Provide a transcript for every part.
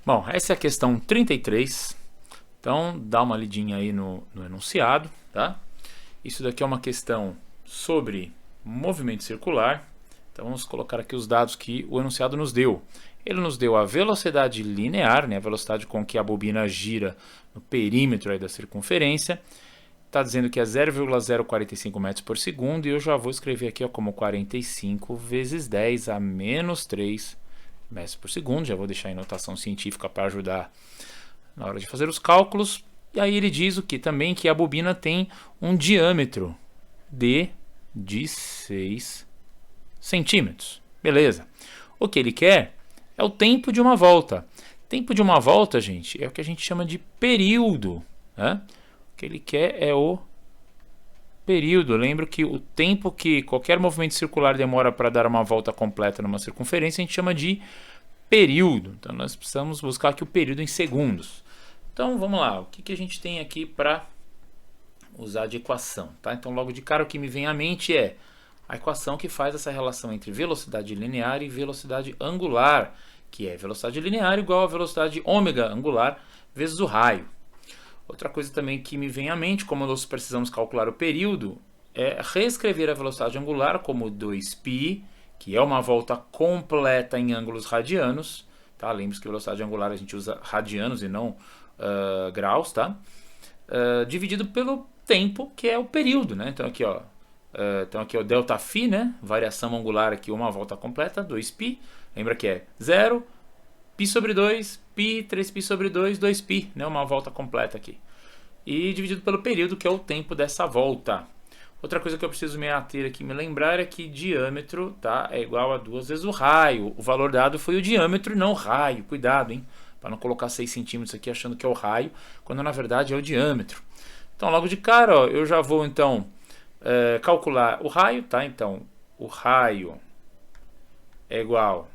Bom, essa é a questão 33, então dá uma lidinha aí no enunciado, tá? Isso daqui é uma questão sobre movimento circular, então vamos colocar aqui os dados que o enunciado nos deu. Ele nos deu a velocidade linear, né, a velocidade com que a bobina gira no perímetro aí da circunferência, está dizendo que é 0,045 metros por segundo, e eu já vou escrever aqui ó, como 45 vezes 10 a menos 3 metros por segundo, já vou deixar em notação científica para ajudar na hora de fazer os cálculos. E aí ele diz o que também que a bobina tem um diâmetro de 6 centímetros. Beleza. O que ele quer é o tempo de uma volta. Tempo de uma volta, gente, é o que a gente chama de período, né? O que ele quer é o período. Lembro que o tempo que qualquer movimento circular demora para dar uma volta completa numa circunferência, a gente chama de período. Então nós precisamos buscar aqui o período em segundos. Então vamos lá, o que a gente tem aqui para usar de equação, tá? Então logo de cara o que me vem à mente é a equação que faz essa relação entre velocidade linear e velocidade angular, que é velocidade linear igual a velocidade ômega angular vezes o raio. Outra coisa também que me vem à mente, como nós precisamos calcular o período, é reescrever a velocidade angular como 2π, que é uma volta completa em ângulos radianos, tá? Lembre-se que velocidade angular a gente usa radianos e não graus, tá? Dividido pelo tempo, que é o período, né? Então aqui ó, o ΔΦ, né? Variação angular aqui, uma volta completa, 2π, lembra que é 0, π sobre 2, π, 3π sobre 2, 2π, né? Uma volta completa aqui. E dividido pelo período, que é o tempo dessa volta. Outra coisa que eu preciso me ater aqui, me lembrar, é que diâmetro, tá, é igual a 2 vezes o raio. O valor dado foi o diâmetro e não o raio. Cuidado, hein? Para não colocar 6 centímetros aqui achando que é o raio, quando na verdade é o diâmetro. Então logo de cara, ó, eu já vou então calcular o raio, tá? Então o raio é igual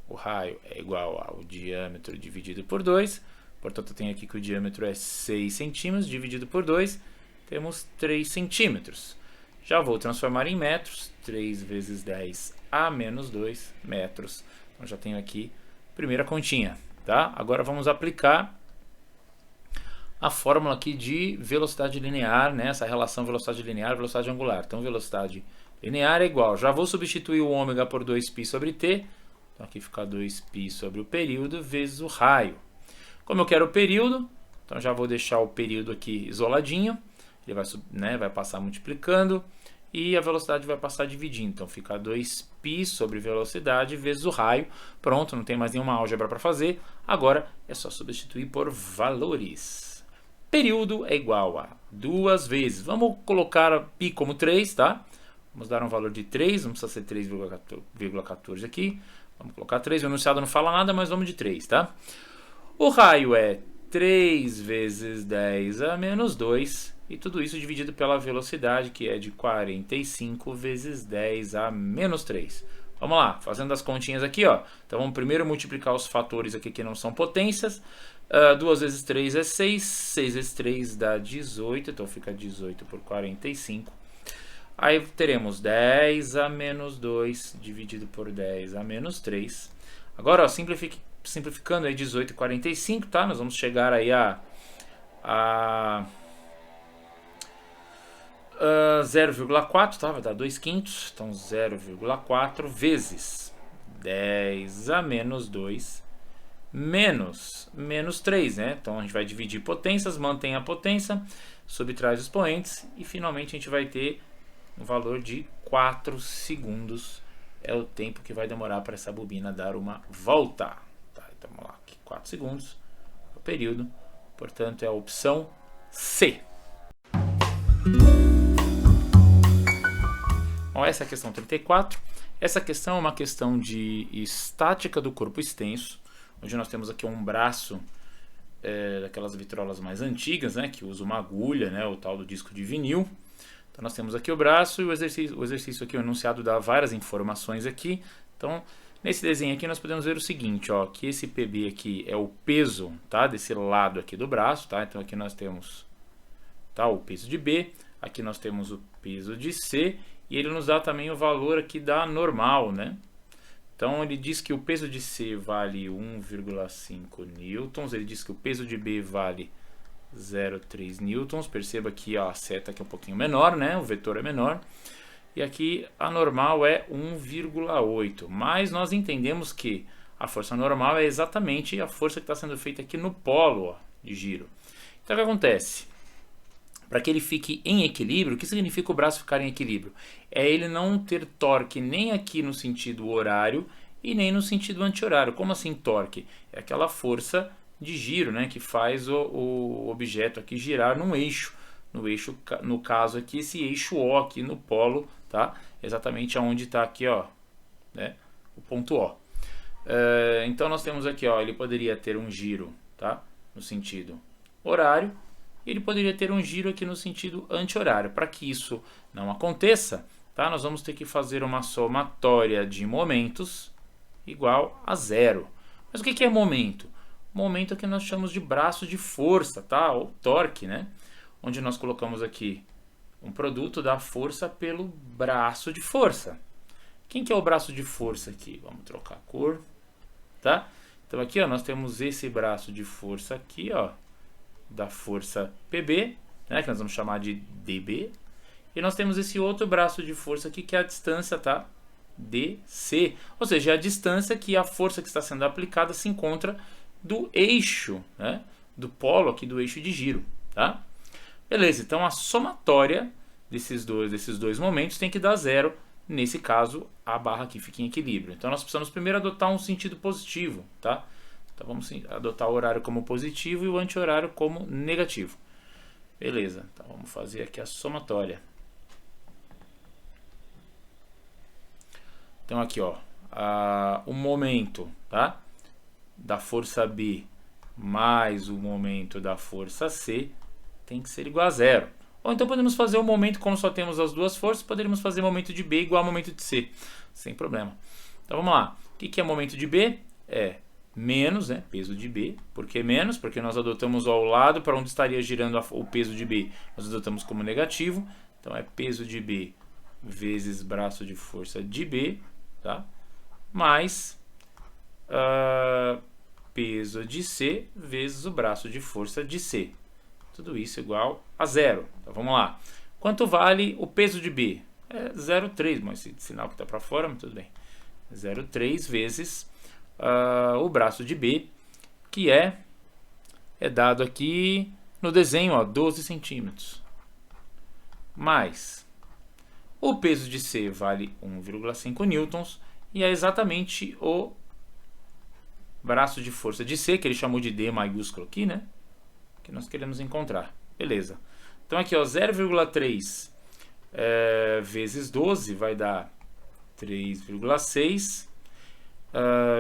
ao diâmetro dividido por 2. Portanto, eu tenho aqui que o diâmetro é 6 centímetros, dividido por 2, temos 3 centímetros. Já vou transformar em metros, 3 vezes 10 a menos 2 metros. Então, já tenho aqui a primeira continha, tá? Agora vamos aplicar a fórmula aqui de velocidade linear, né? Essa relação velocidade linear, velocidade angular. Então, velocidade linear é igual, já vou substituir o ômega por 2π sobre t. Então aqui fica 2π sobre o período vezes o raio. Como eu quero o período, então já vou deixar o período aqui isoladinho. Ele vai passar multiplicando e a velocidade vai passar dividindo. Então fica 2π sobre velocidade vezes o raio. Pronto, não tem mais nenhuma álgebra para fazer. Agora é só substituir por valores. Período é igual a 2 vezes. Vamos colocar π como 3, tá? Vamos dar um valor de 3, não precisa ser 3,14 aqui. Vamos colocar 3, o enunciado não fala nada, mas vamos de 3, tá? O raio é 3 vezes 10 a menos 2, e tudo isso dividido pela velocidade, que é de 45 vezes 10 a menos 3. Vamos lá, fazendo as continhas aqui, ó. Então vamos primeiro multiplicar os fatores aqui que não são potências. 2 vezes 3 é 6, 6 vezes 3 dá 18, então fica 18 por 45. Aí teremos 10 a menos 2 dividido por 10 a menos 3. Agora, ó, simplificando aí 18 e 45, tá? Nós vamos chegar aí a 0,4, tá? Vai dar 2 quintos. Então 0,4 vezes 10 a menos 2 menos 3, né? Então a gente vai dividir potências, mantém a potência, subtrai os expoentes e finalmente a gente vai ter um valor de 4 segundos. É o tempo que vai demorar para essa bobina dar uma volta. Tá, então vamos lá, aqui 4 segundos, o período, portanto é a opção C. Bom, essa é a questão 34. Essa questão é uma questão de estática do corpo extenso, onde nós temos aqui um braço daquelas vitrolas mais antigas, né, que usa uma agulha, né, o tal do disco de vinil. Então nós temos aqui o braço e o exercício aqui, o enunciado dá várias informações aqui. Então nesse desenho aqui nós podemos ver o seguinte, ó, que esse PB aqui é o peso, tá, desse lado aqui do braço, tá? Então aqui nós temos, tá, o peso de B, aqui nós temos o peso de C e ele nos dá também o valor aqui da normal, né? Então ele diz que o peso de C vale 1,5 newtons, ele diz que o peso de B vale 0,3 newtons. Perceba que a seta aqui é um pouquinho menor, né? O vetor é menor. E aqui a normal é 1,8. Mas nós entendemos que a força normal é exatamente a força que está sendo feita aqui no polo, ó, de giro. Então o que acontece? Para que ele fique em equilíbrio, o que significa o braço ficar em equilíbrio? É ele não ter torque nem aqui no sentido horário e nem no sentido anti-horário. Como assim torque? É aquela força de giro, né, que faz o objeto aqui girar num eixo. No caso aqui, esse eixo O aqui no polo, tá? Exatamente aonde está aqui, ó, né, o ponto O. Então nós temos aqui, ó, ele poderia ter um giro, tá, no sentido horário. Ele poderia ter um giro aqui no sentido anti-horário. Para que isso não aconteça, tá, nós vamos ter que fazer uma somatória de momentos igual a zero. Mas o que é momento? Momento é que nós chamamos de braço de força, tá? Ou torque, né? Onde nós colocamos aqui um produto da força pelo braço de força. Quem que é o braço de força aqui? Vamos trocar a cor, tá? Então aqui, ó, nós temos esse braço de força aqui, ó, da força PB, né, que nós vamos chamar de DB, e nós temos esse outro braço de força aqui, que é a distância, tá, DC, ou seja, a distância que a força que está sendo aplicada se encontra do eixo, né, do polo aqui do eixo de giro, tá? Beleza, então a somatória desses dois momentos tem que dar zero, nesse caso a barra aqui fica em equilíbrio. Então nós precisamos primeiro adotar um sentido positivo, tá? Então vamos adotar o horário como positivo e o anti-horário como negativo. Beleza, então vamos fazer aqui a somatória. Então aqui, ó, o momento, tá, da força B mais o momento da força C tem que ser igual a zero. Ou então podemos fazer o momento, como só temos as duas forças, poderíamos fazer o momento de B igual ao momento de C, sem problema. Então vamos lá, o que é momento de B? É menos, né, peso de B. Por que menos? Porque nós adotamos ao lado para onde estaria girando o peso de B, nós adotamos como negativo. Então é peso de B vezes braço de força de B, tá? Mais peso de C vezes o braço de força de C. Tudo isso igual a zero. Então vamos lá. Quanto vale o peso de B? É 0,3, mas esse sinal que está para fora, mas tudo bem. 0,3 vezes o braço de B, que é dado aqui no desenho, ó, 12 centímetros. Mais o peso de C vale 1,5 newtons e é exatamente o braço de força de C, que ele chamou de D maiúsculo aqui, né, que nós queremos encontrar. Beleza. Então aqui, ó, 0,3 vezes 12 vai dar 3,6.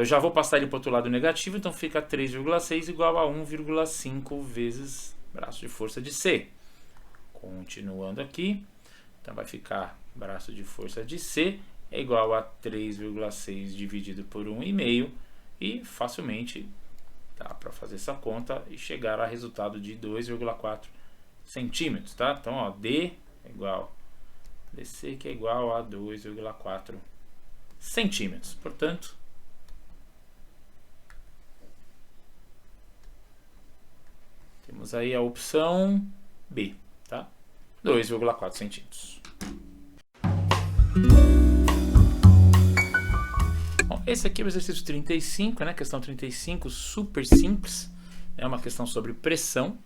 Já vou passar ele para o outro lado negativo, então fica 3,6 igual a 1,5 vezes braço de força de C. Continuando aqui, então vai ficar braço de força de C é igual a 3,6 dividido por 1,5 e facilmente dá para fazer essa conta e chegar a resultado de 2,4 centímetros, tá? Então, ó, D é igual a DC, que é igual a 2,4 centímetros. Portanto, temos aí a opção B, tá? 2,4 centímetros. Bom, esse aqui é o exercício 35, né? Questão 35, super simples. É uma questão sobre pressão.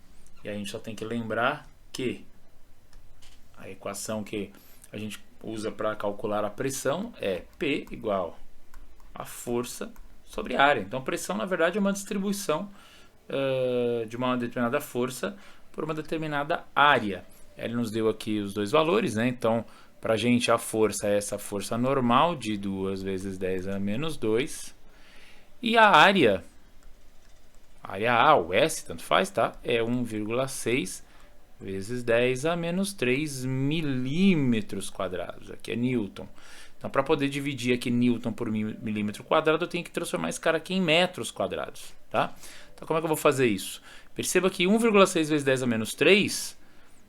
E a gente só tem que lembrar que a equação que a gente usa para calcular a pressão é P igual a força sobre a área. Então, pressão, na verdade, é uma distribuição de uma determinada força por uma determinada área. Ele nos deu aqui os dois valores, né? Então, para a gente, a força é essa força normal de 2 vezes 10 a menos 2. E a área área A ou S, tanto faz, tá? É 1,6 vezes 10 a menos 3 milímetros quadrados. Aqui é Newton. Então, para poder dividir aqui Newton por milímetro quadrado, eu tenho que transformar esse cara aqui em metros quadrados, tá? Então, como é que eu vou fazer isso? Perceba que 1,6 vezes 10 a menos 3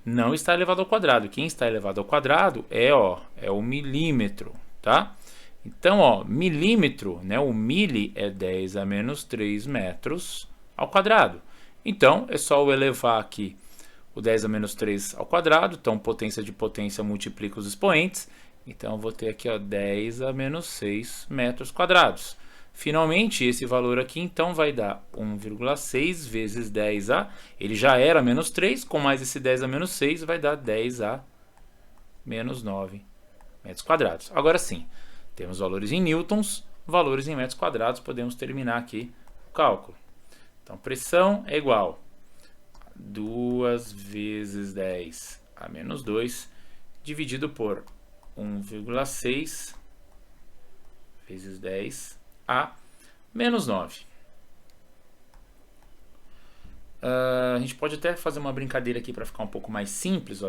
não está elevado ao quadrado. Quem está elevado ao quadrado é o milímetro, tá? Então, milímetro, né, o mili é 10 a menos 3 metros ao quadrado. Então, é só eu elevar aqui o 10 a menos 3 ao quadrado. Então, potência de potência multiplica os expoentes. Então, eu vou ter aqui 10 a menos 6 metros quadrados. Finalmente, esse valor aqui, então, vai dar 1,6 vezes 10 a... Ele já era menos 3, com mais esse 10 a menos 6, vai dar 10 a menos 9 metros quadrados. Agora sim, temos valores em newtons, valores em metros quadrados. Podemos terminar aqui o cálculo. Então, pressão é igual a 2 vezes 10 a menos 2, dividido por 1,6 vezes 10 a menos 9. A gente pode até fazer uma brincadeira aqui para ficar um pouco mais simples,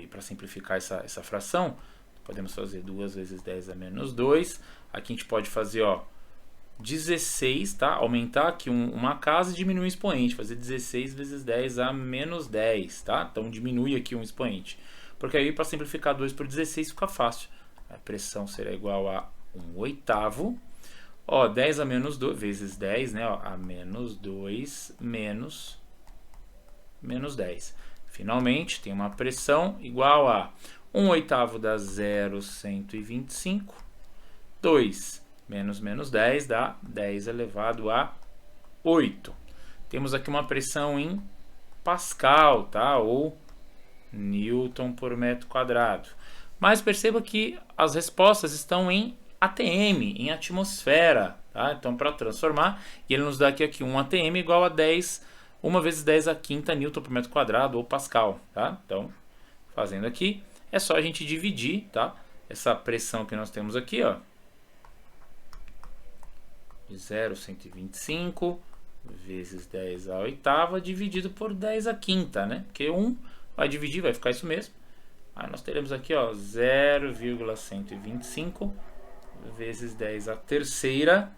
para simplificar essa fração. Podemos fazer 2 vezes 10 a menos 2. Aqui a gente pode fazer 16, tá? Aumentar aqui uma casa e diminuir um expoente. Fazer 16 vezes 10 a menos 10, tá? Então diminui aqui um expoente. Porque aí para simplificar 2 por 16 fica fácil. A pressão será igual a 1/8. 10 a menos 2 vezes 10, né? A menos 2 menos 10. Finalmente, tem uma pressão igual a 1/8 dá 0,125. 2 menos 10 dá 10 elevado a 8. Temos aqui uma pressão em Pascal, tá? Ou Newton por metro quadrado. Mas perceba que as respostas estão em ATM, em atmosfera, tá? Então, para transformar, e ele nos dá aqui 1 ATM igual a 1 vezes 10 a quinta Newton por metro quadrado, ou Pascal, tá? Então, fazendo aqui, é só a gente dividir, tá? Essa pressão que nós temos aqui, de 0,125 vezes 10 a oitava, dividido por 10 a quinta, né? Porque 1 vai dividir, vai ficar isso mesmo. Aí nós teremos aqui, 0,125 vezes 10 a terceira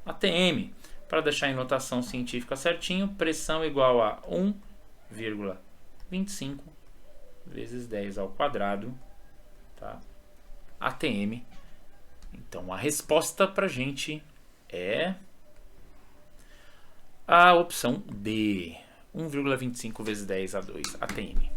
ATM. Para deixar em notação científica certinho, pressão igual a 1,25 vezes 10 ao quadrado, tá? ATM. Então, a resposta para a gente é a opção D, 1,25 vezes 10 a 2 ATM.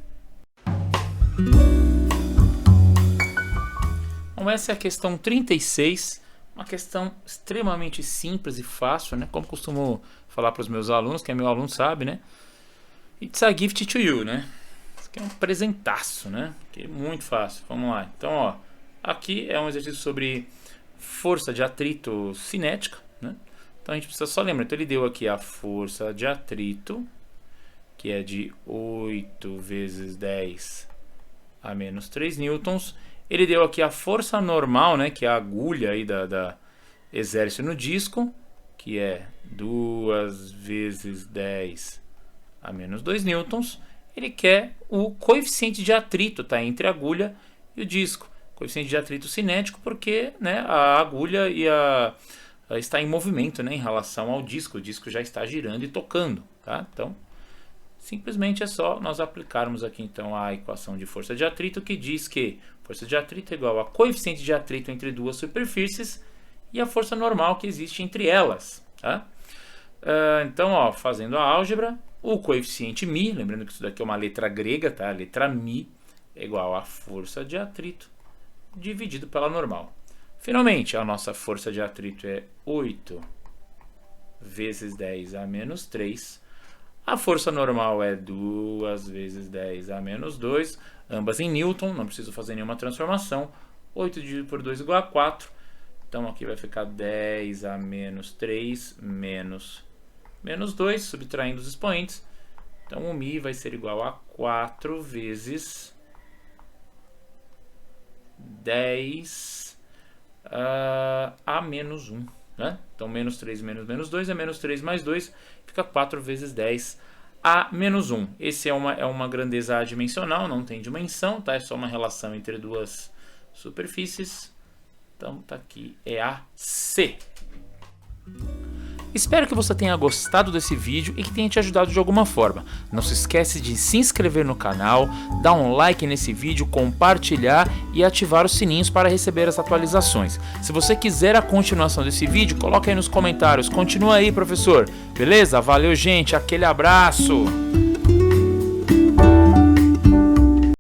Então, essa é a questão 36, uma questão extremamente simples e fácil, né? Como costumo falar para os meus alunos, quem é meu aluno sabe, né? It's a gift to you, né? Isso aqui é um presentaço, né? Que é muito fácil. Vamos lá. Então, aqui é um exercício sobre força de atrito cinética, né? Então, a gente precisa só lembrar. Então, ele deu aqui a força de atrito, que é de 8 vezes 10 a menos 3 newtons. Ele deu aqui a força normal, né, que é a agulha aí da exerce no disco, que é 2 vezes 10 a menos 2 newtons. Ele quer o coeficiente de atrito, tá, entre a agulha e o disco. Coeficiente de atrito cinético porque, né, a agulha está em movimento, né, em relação ao disco. O disco já está girando e tocando, tá? Então, simplesmente é só nós aplicarmos aqui então a equação de força de atrito, que diz que força de atrito é igual a coeficiente de atrito entre duas superfícies e a força normal que existe entre elas, tá? Então, fazendo a álgebra, o coeficiente μ, lembrando que isso daqui é uma letra grega, tá? A letra μ é igual a força de atrito dividido pela normal. Finalmente, a nossa força de atrito é 8 vezes 10 a menos 3. A força normal é 2 vezes 10 a menos 2, ambas em Newton, não preciso fazer nenhuma transformação. 8 dividido por 2 igual a 4. Então aqui vai ficar 10 a menos 3 menos 2, subtraindo os expoentes. Então o μ vai ser igual a 4 vezes 10 a menos 1. né? Então, menos 3 menos menos 2 é menos 3 mais 2, fica 4 vezes 10 a menos 1. Esse é uma grandeza adimensional, não tem dimensão, tá? É só uma relação entre duas superfícies. Então, tá aqui, é a C. Espero que você tenha gostado desse vídeo e que tenha te ajudado de alguma forma. Não se esquece de se inscrever no canal, dar um like nesse vídeo, compartilhar e ativar os sininhos para receber as atualizações. Se você quiser a continuação desse vídeo, coloca aí nos comentários. Continua aí, professor. Beleza? Valeu, gente. Aquele abraço.